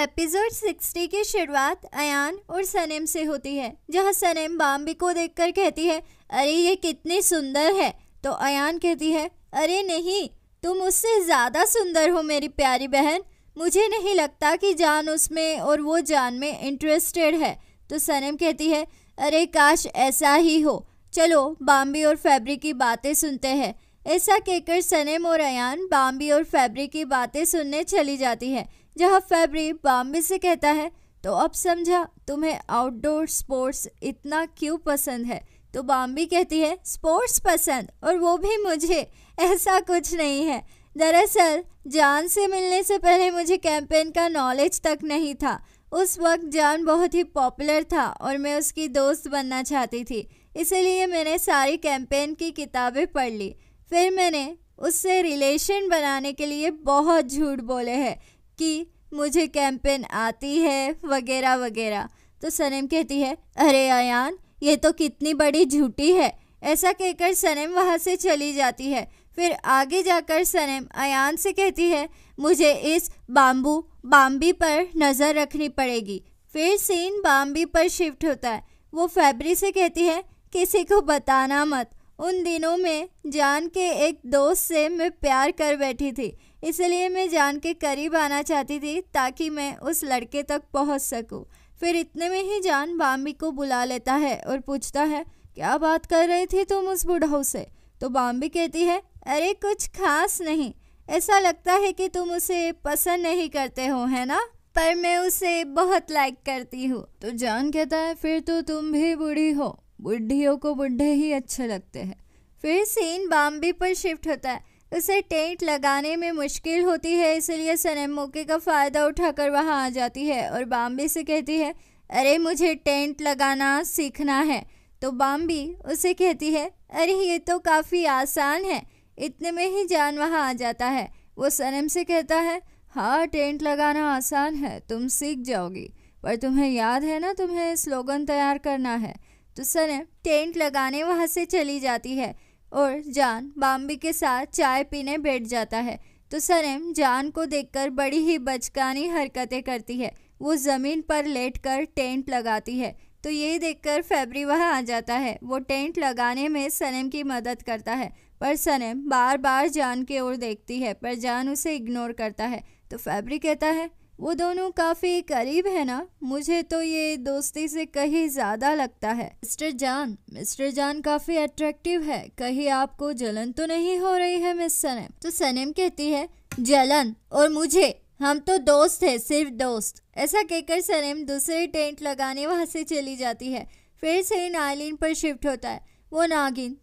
Episode 60 की शुरुआत अयान और सनम से होती है, जहां सनम बाम्बी को देखकर कहती है, अरे ये कितनी सुंदर है। तो अयान कहती है, अरे नहीं, तुम उससे ज़्यादा सुंदर हो मेरी प्यारी बहन। मुझे नहीं लगता कि जान उसमें और वो जान में इंटरेस्टेड है। तो सनम कहती है, अरे काश ऐसा ही हो। चलो बाम्बी और फैब्रिक की बातें सुनते हैं। ऐसा कहकर सनम और अयान बाम्बी और फैब्रिक की बातें सुनने चली जाती है, जहाँ फैब्रिक बाम्बी से कहता है, तो अब समझा तुम्हें आउटडोर स्पोर्ट्स इतना क्यों पसंद है। तो बाम्बी कहती है, स्पोर्ट्स पसंद, और वो भी मुझे। ऐसा कुछ नहीं है। दरअसल जान से मिलने से पहले मुझे कैंपेन का नॉलेज तक नहीं था। उस वक्त जान बहुत ही पॉपुलर था और मैं उसकी दोस्त बनना चाहती थी, इसीलिए मैंने सारी कैंपेन की किताबें पढ़ ली। फिर मैंने उससे रिलेशन बनाने के लिए बहुत झूठ बोले हैं कि मुझे कैंपेन आती है वगैरह वगैरह। तो सनम कहती है, अरे अयान, ये तो कितनी बड़ी झूठी है। ऐसा कहकर सनम वहाँ से चली जाती है। फिर आगे जाकर सनम अयान से कहती है, मुझे इस बाम्बी पर नज़र रखनी पड़ेगी। फिर सीन बाम्बी पर शिफ्ट होता है। वो फैब्रिक से कहती है, किसी को बताना मत। उन दिनों में जान के एक दोस्त से मैं प्यार कर बैठी थी, इसलिए मैं जान के करीब आना चाहती थी ताकि मैं उस लड़के तक पहुंच सकूं। फिर इतने में ही जान बाम्बी को बुला लेता है और पूछता है, क्या बात कर रही थी तुम उस बुढ़ऊ से। तो बाम्बी कहती है, अरे कुछ खास नहीं, ऐसा लगता है कि तुम उसे पसंद नहीं करते हो, है ना, पर मैं उसे बहुत लाइक करती हूँ। तो जान कहता है, फिर तो तुम भी बूढ़ी हो, बुढ़ियों को बुढ़े ही अच्छे लगते हैं। फिर सीन बाम्बी पर शिफ्ट होता है। उसे टेंट लगाने में मुश्किल होती है, इसलिए सनम मौके का फ़ायदा उठाकर वहां आ जाती है और बाम्बी से कहती है, अरे मुझे टेंट लगाना सीखना है। तो बाम्बी उसे कहती है, अरे ये तो काफ़ी आसान है। इतने में ही जान वहां आ जाता है। वो सनम से कहता है, हाँ टेंट लगाना आसान है, तुम सीख जाओगी, पर तुम्हें याद है ना, तुम्हें स्लोगन तैयार करना है। तो सनम टेंट लगाने वहाँ से चली जाती है और जान बाम्बी के साथ चाय पीने बैठ जाता है। तो सनम जान को देखकर बड़ी ही बचकानी हरकतें करती है। वो ज़मीन पर लेटकर टेंट लगाती है। तो ये देखकर फैब्रिक वहाँ आ जाता है। वो टेंट लगाने में सनम की मदद करता है, पर सनम बार बार जान की ओर देखती है, पर जान उसे इग्नोर करता है। तो फैब्रिक कहता है, वो दोनों काफ़ी करीब है ना, मुझे तो ये दोस्ती से कहीं ज़्यादा लगता है। मिस्टर जान काफ़ी अट्रैक्टिव है, कहीं आपको जलन तो नहीं हो रही है मिस सनम। तो सनम कहती है, जलन और मुझे, हम तो दोस्त है, सिर्फ दोस्त। ऐसा कहकर सनम दूसरे टेंट लगाने वहाँ से चली जाती है। फिर से नागिन पर शिफ्ट होता है। वो नागिन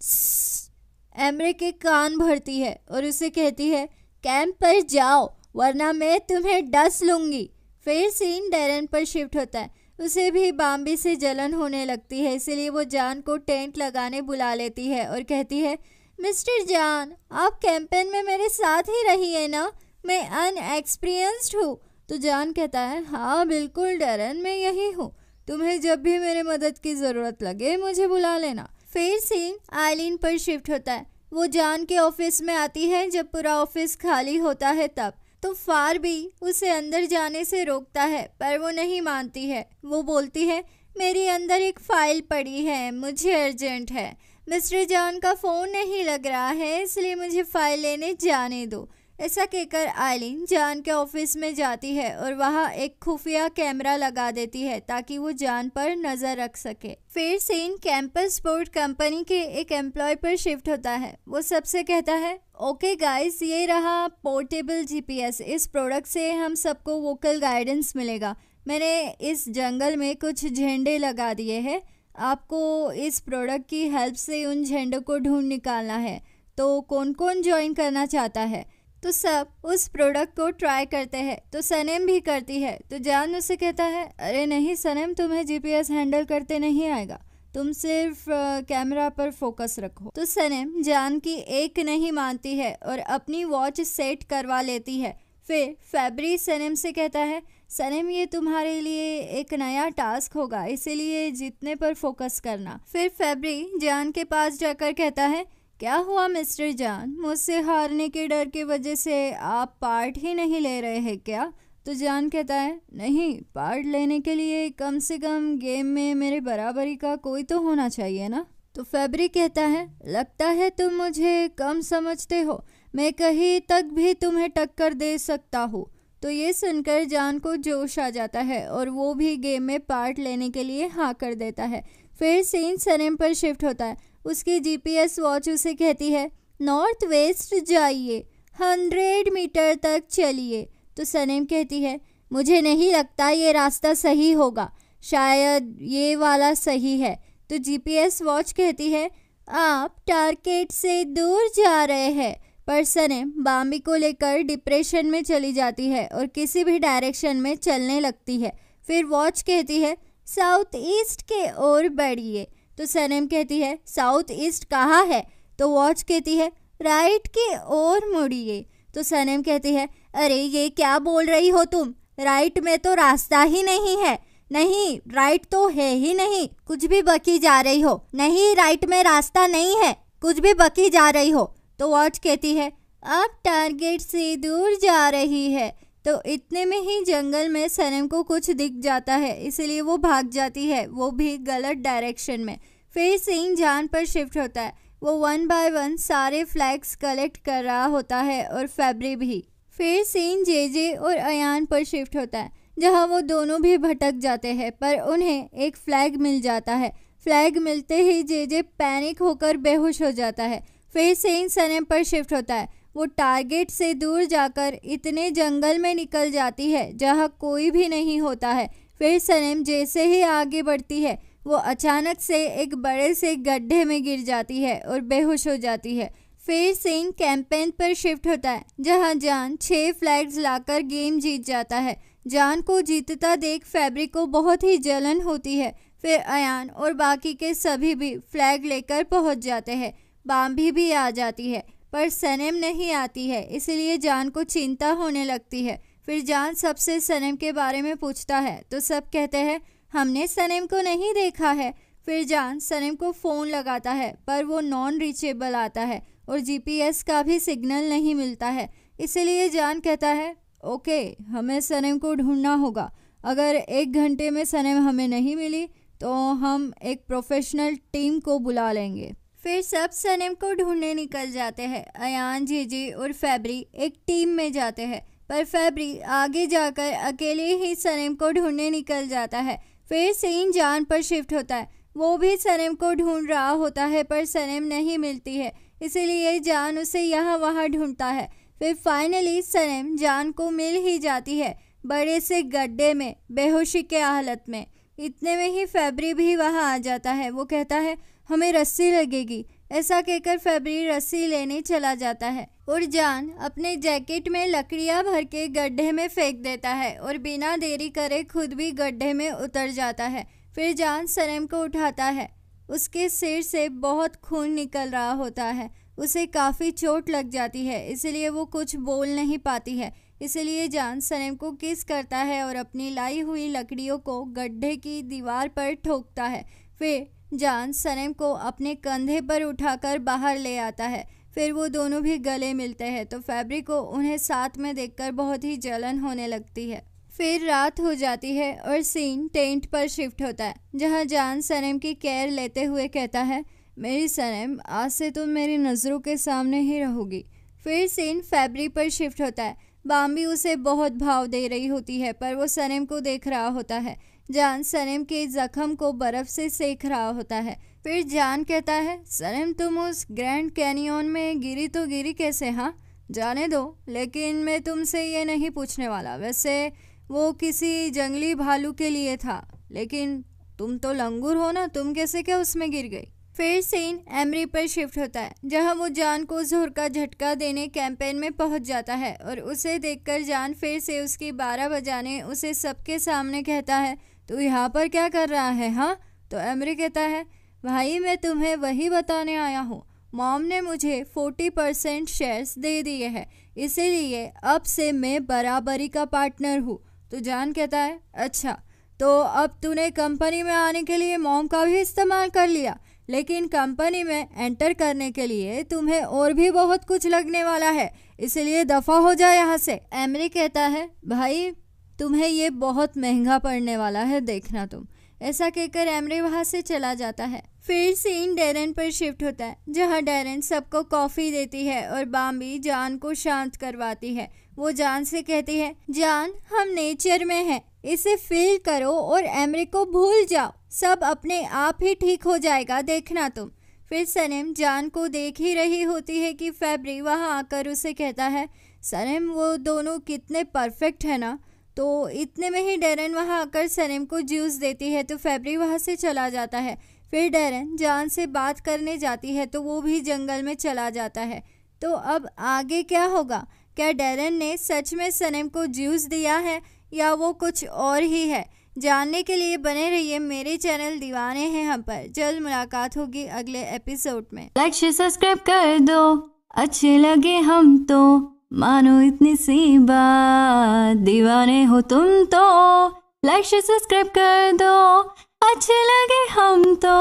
एमरे के कान भरती है और उसे कहती है, कैंप पर जाओ वरना मैं तुम्हें डस लूंगी। फिर सीन डैरन पर शिफ्ट होता है। उसे भी बाम्बी से जलन होने लगती है, इसलिए वो जान को टेंट लगाने बुला लेती है और कहती है, मिस्टर जान, आप कैंपेन में मेरे साथ ही रही है ना, मैं अनएक्सपीरियंस्ड हूँ। तो जान कहता है, हाँ बिल्कुल डैरन, मैं यही हूँ, तुम्हें जब भी मेरे मदद की ज़रूरत लगे मुझे बुला लेना। फिर सीन आइलिन पर शिफ्ट होता है। वो जान के ऑफिस में आती है जब पूरा ऑफिस खाली होता है तब। तो फार भी उसे अंदर जाने से रोकता है, पर वो नहीं मानती है। वो बोलती है, मेरी अंदर एक फ़ाइल पड़ी है, मुझे अर्जेंट है। मिस्टर जान का फ़ोन नहीं लग रहा है, इसलिए मुझे फ़ाइल लेने जाने दो। ऐसा कहकर आइलिन जान के ऑफिस में जाती है और वहाँ एक खुफिया कैमरा लगा देती है ताकि वो जान पर नज़र रख सके। फिर सीन कैंपस स्पोर्ट कंपनी के एक एम्प्लॉय पर शिफ्ट होता है। वो सबसे कहता है, ओके गाइस, ये रहा पोर्टेबल जीपीएस। इस प्रोडक्ट से हम सबको वोकल गाइडेंस मिलेगा। मैंने इस जंगल में कुछ झंडे लगा दिए हैं, आपको इस प्रोडक्ट की हेल्प से उन झंडों को ढूंढ निकालना है। तो कौन कौन ज्वाइन करना चाहता है। तो सब उस प्रोडक्ट को ट्राई करते हैं। तो सनम भी करती है। तो जान उसे कहता है, अरे नहीं सनम, तुम्हें जीपीएस हैंडल करते नहीं आएगा, तुम सिर्फ कैमरा पर फोकस रखो। तो सनम जान की एक नहीं मानती है और अपनी वॉच सेट करवा लेती है। फिर फैब्रिक सनम से कहता है, सनम ये तुम्हारे लिए एक नया टास्क होगा, इसीलिए जीतने पर फोकस करना। फिर फैब्रिक जान के पास जाकर कहता है, क्या हुआ मिस्टर जान, मुझसे हारने के डर की वजह से आप पार्ट ही नहीं ले रहे हैं क्या? तो जान कहता है नहीं, पार्ट लेने के लिए कम से कम गेम में मेरे बराबरी का कोई तो होना चाहिए ना। तो फैब्री कहता है लगता है तुम मुझे कम समझते हो, मैं कहीं तक भी तुम्हें टक्कर दे सकता हूँ। तो ये सुनकर जान को जोश आ जाता है और वो भी गेम में पार्ट लेने के लिए हाँ कर देता है। फिर सीन सनम पर शिफ्ट होता है। उसकी जीपीएस वॉच उसे कहती है नॉर्थ वेस्ट जाइए, 100 मीटर तक चलिए। तो सनम कहती है मुझे नहीं लगता ये रास्ता सही होगा, शायद ये वाला सही है। तो जीपीएस वॉच कहती है आप टारगेट से दूर जा रहे हैं। पर सनम बाम्बी को लेकर डिप्रेशन में चली जाती है और किसी भी डायरेक्शन में चलने लगती है। फिर वॉच कहती है साउथ ईस्ट के ओर बढ़िए। तो सनम कहती है साउथ ईस्ट कहाँ है? तो वॉच कहती है राइट की ओर मुड़िए। तो सनम कहती है अरे ये क्या बोल रही हो तुम, राइट में तो रास्ता ही नहीं है। नहीं, राइट तो है ही नहीं, कुछ भी बकी जा रही हो। नहीं, राइट में रास्ता नहीं है, कुछ भी बकी जा रही हो। तो वॉच कहती है आप टारगेट से दूर जा रही है। तो इतने में ही जंगल में सनम को कुछ दिख जाता है, इसलिए वो भाग जाती है, वो भी गलत डायरेक्शन में। फिर सीन जान पर शिफ्ट होता है। वो 1 बाय 1 सारे फ्लैग्स कलेक्ट कर रहा होता है और फैब्री भी। फिर सीन जेजे और अयान पर शिफ्ट होता है, जहां वो दोनों भी भटक जाते हैं, पर उन्हें एक फ्लैग मिल जाता है। फ्लैग मिलते ही जेजे पैनिक होकर बेहोश हो जाता है। फिर सीन सनम पर शिफ्ट होता है। वो टारगेट से दूर जाकर इतने जंगल में निकल जाती है जहां कोई भी नहीं होता है। फिर सनम जैसे ही आगे बढ़ती है वो अचानक से एक बड़े से गड्ढे में गिर जाती है और बेहोश हो जाती है। फिर सीन कैंपेन पर शिफ्ट होता है, जहां जान 6 फ्लैग्स लाकर गेम जीत जाता है। जान को जीतता देख फैब्री को बहुत ही जलन होती है। फिर अयान और बाकी के सभी भी फ्लैग लेकर पहुंच जाते हैं। बाम्बी भी आ जाती है, पर सनम नहीं आती है, इसलिए जान को चिंता होने लगती है। फिर जान सबसे सनम के बारे में पूछता है तो सब कहते हैं हमने सनम को नहीं देखा है। फिर जान सनम को फ़ोन लगाता है, पर वो नॉन रीचेबल आता है और जीपीएस का भी सिग्नल नहीं मिलता है। इसलिए जान कहता है ओके, हमें सनम को ढूंढना होगा। अगर 1 घंटे में सनम हमें नहीं मिली तो हम एक प्रोफेशनल टीम को बुला लेंगे। फिर सब सनम को ढूंढने निकल जाते हैं। अयान, जेजे और फैब्री एक टीम में जाते हैं, पर फैब्री आगे जाकर अकेले ही सनम को ढूंढने निकल जाता है। फिर सीन जान पर शिफ्ट होता है। वो भी सनम को ढूंढ रहा होता है, पर सनम नहीं मिलती है, इसीलिए जान उसे यहाँ वहाँ ढूंढता है। फिर फाइनली सनम जान को मिल ही जाती है, बड़े से गड्ढे में बेहोशी के हालत में। इतने में ही फैब्री भी वहाँ आ जाता है। वो कहता है हमें रस्सी लगेगी। ऐसा कहकर फैब्री रस्सी लेने चला जाता है और जान अपने जैकेट में लकड़ियाँ भर के गड्ढे में फेंक देता है और बिना देरी करे खुद भी गड्ढे में उतर जाता है। फिर जान सनम को उठाता है। उसके सिर से बहुत खून निकल रहा होता है। उसे काफ़ी चोट लग जाती है, इसलिए वो कुछ बोल नहीं पाती है। इसलिए जान सनम को किस करता है और अपनी लाई हुई लकड़ियों को गड्ढे की दीवार पर ठोकता है। फिर जान सनम को अपने कंधे पर उठाकर बाहर ले आता है। फिर वो दोनों भी गले मिलते हैं, तो फैब्री को उन्हें साथ में देखकर बहुत ही जलन होने लगती है। फिर रात हो जाती है और सीन टेंट पर शिफ्ट होता है, जहां जान सनम की केयर लेते हुए कहता है मेरी सनम, आज से तुम मेरी नज़रों के सामने ही रहोगी। फिर सीन फैब्री पर शिफ्ट होता है। बाम्बी उसे बहुत भाव दे रही होती है, पर वो सनम को देख रहा होता है। जान सनम के जख्म को बर्फ से सेक रहा होता है। फिर जान कहता है सनम, तुम उस ग्रैंड कैनियन में गिरी तो गिरी कैसे? हाँ, जाने दो, लेकिन मैं तुमसे ये नहीं पूछने वाला। वैसे वो किसी जंगली भालू के लिए था, लेकिन तुम तो लंगूर हो ना, तुम कैसे क्या उसमें गिर गई? फिर सीन एमरी पर शिफ्ट होता है, जहां वो जान को जोर का झटका देने कैंपेन में पहुंच जाता है और उसे देखकर जान फिर से उसकी 12 बजाने उसे सबके सामने कहता है तू यहाँ पर क्या कर रहा है? हाँ। तो एमरी कहता है भाई, मैं तुम्हें वही बताने आया हूँ, मॉम ने मुझे 40% शेयर्स दे दिए हैं, इसीलिए अब से मैं बराबरी का पार्टनर हूँ। तो जान कहता है अच्छा, तो अब तूने कंपनी में आने के लिए मॉम का भी इस्तेमाल कर लिया, लेकिन कंपनी में एंटर करने के लिए तुम्हें और भी बहुत कुछ लगने वाला है, इसलिए दफ़ा हो जाए यहाँ से। एमरी कहता है भाई, तुम्हें ये बहुत महंगा पड़ने वाला है, देखना तुम। ऐसा कहकर एमरे वहाँ से चला जाता है। फिर सीन डैरेन पर शिफ्ट होता है, जहाँ डैरेन सबको कॉफ़ी देती है और बाम्बी जान को शांत करवाती है। वो जान से कहती है, जान हम नेचर में हैं, इसे फील करो और एमरे को भूल जाओ, सब अपने आप ही ठीक हो जाएगा, देखना तुम। फिर सनम जान को देख ही रही होती है कि फैब्री वहाँ आकर उसे कहता है, सनम वो दोनों कितने परफेक्ट है ना। तो इतने में ही डैरेन वहाँ आकर सनम को जूस देती है, तो फैब्री वहाँ से चला जाता है। फिर डैरेन जान से बात करने जाती है तो वो भी जंगल में चला जाता है। तो अब आगे क्या होगा? क्या डैरेन ने सच में सनम को जूस दिया है या वो कुछ और ही है? जानने के लिए बने रहिए मेरे चैनल दीवाने हैं हम पर। जल्द मुलाकात होगी अगले एपिसोड में। लाइक शेयर सब्सक्राइब कर दो, अच्छे लगे हम तो मानो इतनी सी बात, दीवाने हो तुम तो। लाइक शेयर सब्सक्राइब कर दो, अच्छे लगे हम तो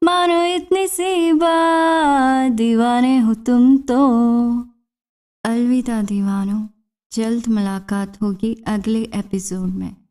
मानो इतनी सी बात, दीवाने हो तुम तो। अलविदा दीवानों, जल्द मुलाकात होगी अगले एपिसोड में।